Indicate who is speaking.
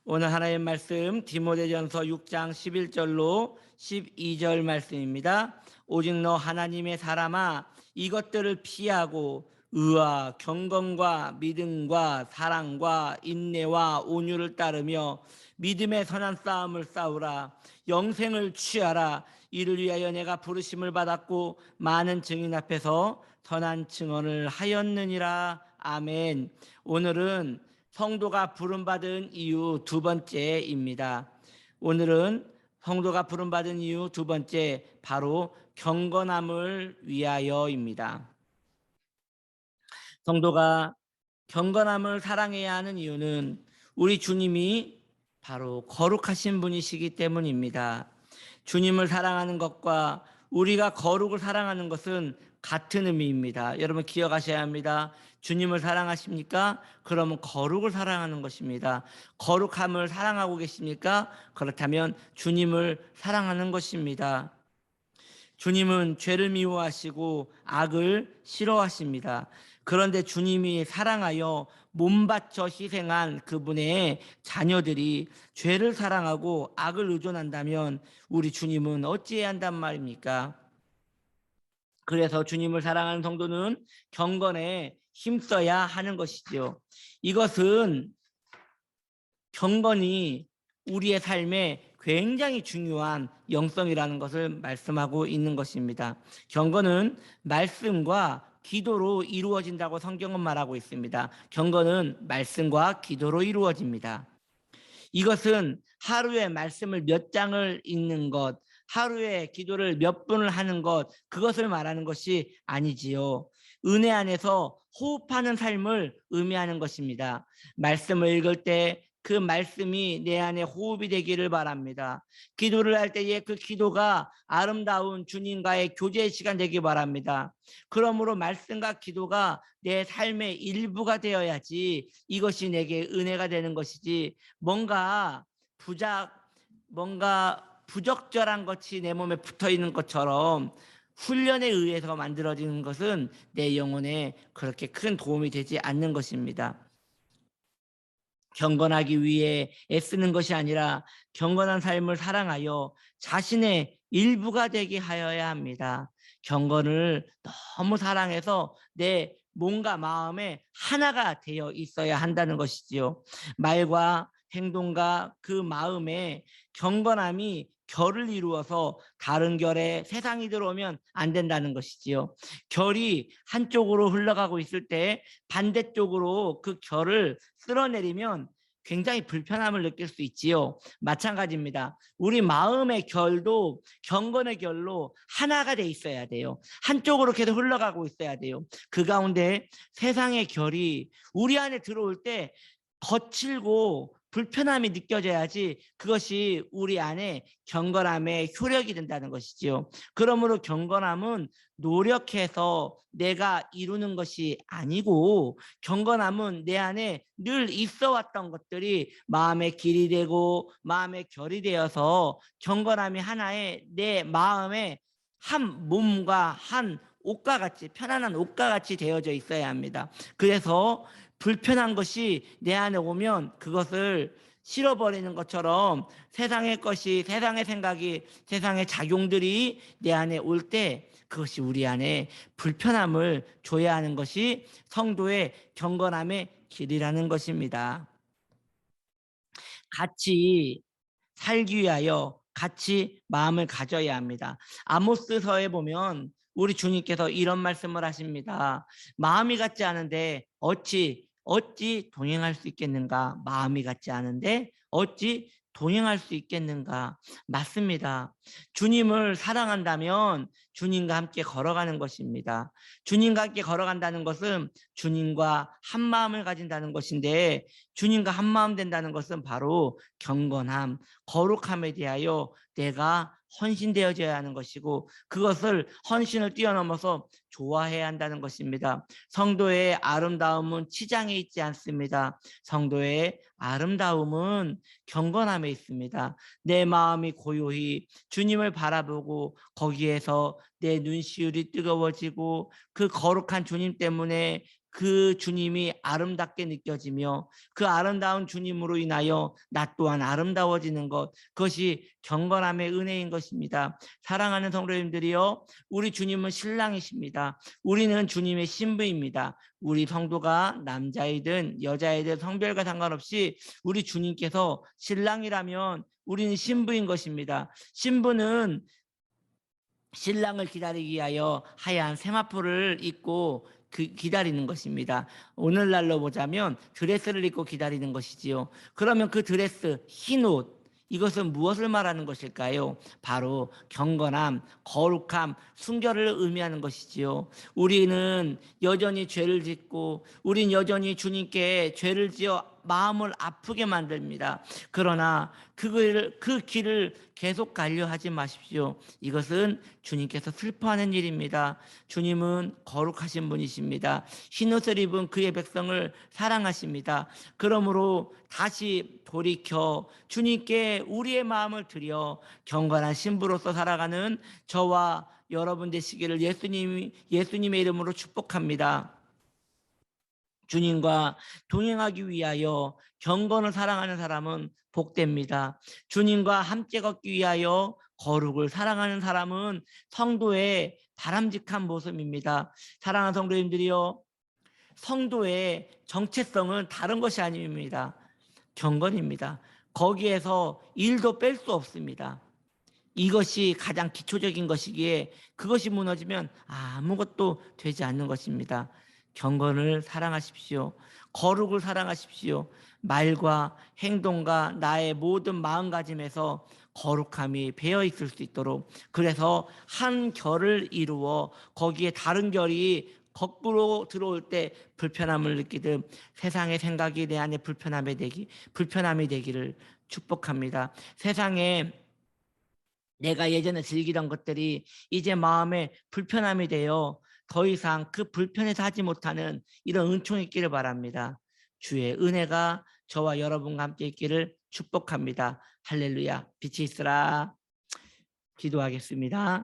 Speaker 1: 오늘 하나님 말씀 디모데전서 6장 11절로 12절 말씀입니다. 오직 너 하나님의 사람아 이것들을 피하고 의와 경건과 믿음과 사랑과 인내와 온유를 따르며 믿음의 선한 싸움을 싸우라. 영생을 취하라. 이를 위하여 내가 부르심을 받았고 많은 증인 앞에서 선한 증언을 하였느니라. 아멘. 오늘은 성도가 부름받은 이유 두 번째입니다. 오늘은 성도가 부름받은 이유 두 번째, 바로 경건함을 위하여입니다. 성도가 경건함을 사랑해야 하는 이유는 우리 주님이 바로 거룩하신 분이시기 때문입니다. 주님을 사랑하는 것과 우리가 거룩을 사랑하는 것은 같은 의미입니다. 여러분 기억하셔야 합니다. 주님을 사랑하십니까? 그러면 거룩을 사랑하는 것입니다. 거룩함을 사랑하고 계십니까? 그렇다면 주님을 사랑하는 것입니다. 주님은 죄를 미워하시고 악을 싫어하십니다. 그런데 주님이 사랑하여 몸 바쳐 희생한 그분의 자녀들이 죄를 사랑하고 악을 의존한다면 우리 주님은 어찌해야 한단 말입니까? 그래서 주님을 사랑하는 성도는 경건에 힘써야 하는 것이지요. 이것은 경건이 우리의 삶에 굉장히 중요한 영성이라는 것을 말씀하고 있는 것입니다. 경건은 말씀과 기도로 이루어진다고 성경은 말하고 있습니다. 경건은 말씀과 기도로 이루어집니다. 이것은 하루에 말씀을 몇 장을 읽는 것, 하루에 기도를 몇 분을 하는 것, 그것을 말하는 것이 아니지요. 은혜 안에서 호흡하는 삶을 의미하는 것입니다. 말씀을 읽을 때 그 말씀이 내 안에 호흡이 되기를 바랍니다. 기도를 할 때에 그 기도가 아름다운 주님과의 교제 시간 되기 바랍니다. 그러므로 말씀과 기도가 내 삶의 일부가 되어야지 이것이 내게 은혜가 되는 것이지, 뭔가 부적절한 것이 내 몸에 붙어 있는 것처럼 훈련에 의해서 만들어지는 것은 내 영혼에 그렇게 큰 도움이 되지 않는 것입니다. 경건하기 위해 애쓰는 것이 아니라 경건한 삶을 사랑하여 자신의 일부가 되게 하여야 합니다. 경건을 너무 사랑해서 내 몸과 마음에 하나가 되어 있어야 한다는 것이지요. 말과 행동과 그 마음에 경건함이 결을 이루어서 다른 결에 세상이 들어오면 안 된다는 것이지요. 결이 한쪽으로 흘러가고 있을 때 반대쪽으로 그 결을 쓸어내리면 굉장히 불편함을 느낄 수 있지요. 마찬가지입니다. 우리 마음의 결도 경건의 결로 하나가 돼 있어야 돼요. 한쪽으로 계속 흘러가고 있어야 돼요. 그 가운데 세상의 결이 우리 안에 들어올 때 거칠고 불편함이 느껴져야지 그것이 우리 안에 경건함의 효력이 된다는 것이지요. 그러므로 경건함은 노력해서 내가 이루는 것이 아니고, 경건함은 내 안에 늘 있어 왔던 것들이 마음의 길이 되고 마음의 결이 되어서 경건함이 하나의 내 마음의 한 몸과 한 옷과 같이, 편안한 옷과 같이 되어져 있어야 합니다. 그래서 불편한 것이 내 안에 오면 그것을 실어버리는 것처럼 세상의 것이, 세상의 생각이, 세상의 작용들이 내 안에 올 때 그것이 우리 안에 불편함을 줘야 하는 것이 성도의 경건함의 길이라는 것입니다. 같이 살기 위하여 같이 마음을 가져야 합니다. 아모스서에 보면 우리 주님께서 이런 말씀을 하십니다. 마음이 같지 않은데 어찌 동행할 수 있겠는가? 마음이 같지 않은데 어찌 동행할 수 있겠는가? 맞습니다. 주님을 사랑한다면 주님과 함께 걸어가는 것입니다. 주님과 함께 걸어간다는 것은 주님과 한 마음을 가진다는 것인데, 주님과 한 마음 된다는 것은 바로 경건함, 거룩함에 대하여 내가 헌신되어져야 하는 것이고, 그것을 헌신을 뛰어넘어서 좋아해야 한다는 것입니다. 성도의 아름다움은 치장에 있지 않습니다. 성도의 아름다움은 경건함에 있습니다. 내 마음이 고요히 주님을 바라보고 거기에서 내 눈시울이 뜨거워지고 그 거룩한 주님 때문에 그 주님이 아름답게 느껴지며 그 아름다운 주님으로 인하여 나 또한 아름다워지는 것, 그것이 경건함의 은혜인 것입니다. 사랑하는 성도님들이요, 우리 주님은 신랑이십니다. 우리는 주님의 신부입니다. 우리 성도가 남자이든 여자이든 성별과 상관없이 우리 주님께서 신랑이라면 우리는 신부인 것입니다. 신부는 신랑을 기다리기 위하여 하얀 세마포를 입고 기다리는 것입니다. 오늘날로 보자면 드레스를 입고 기다리는 것이지요. 그러면 그 드레스, 흰 옷, 이것은 무엇을 말하는 것일까요? 바로 경건함, 거룩함, 순결을 의미하는 것이지요. 우리는 여전히 죄를 짓고 우린 여전히 주님께 죄를 지어 마음을 아프게 만듭니다. 그러나 그 길을 계속 가려 하지 마십시오. 이것은 주님께서 슬퍼하는 일입니다. 주님은 거룩하신 분이십니다. 흰옷을 입은 그의 백성을 사랑하십니다. 그러므로 다시 돌이켜 주님께 우리의 마음을 드려 경건한 신부로서 살아가는 저와 여러분 되시기를 예수님의 이름으로 축복합니다. 주님과 동행하기 위하여 경건을 사랑하는 사람은 복됩니다. 주님과 함께 걷기 위하여 거룩을 사랑하는 사람은 성도의 바람직한 모습입니다. 사랑하는 성도님들이요, 성도의 정체성은 다른 것이 아닙니다. 경건입니다. 거기에서 1도 뺄 수 없습니다. 이것이 가장 기초적인 것이기에 그것이 무너지면 아무것도 되지 않는 것입니다. 경건을 사랑하십시오. 거룩을 사랑하십시오. 말과 행동과 나의 모든 마음가짐에서 거룩함이 배어 있을 수 있도록, 그래서 한 결을 이루어 거기에 다른 결이 거꾸로 들어올 때 불편함을 느끼듯 세상의 생각이 내 안에 불편함이 되기를 축복합니다. 세상에 내가 예전에 즐기던 것들이 이제 마음에 불편함이 되어 더 이상 그 불편해서 하지 못하는 이런 은총이 있기를 바랍니다. 주의 은혜가 저와 여러분과 함께 있기를 축복합니다. 할렐루야. 빛이 있으라. 기도하겠습니다.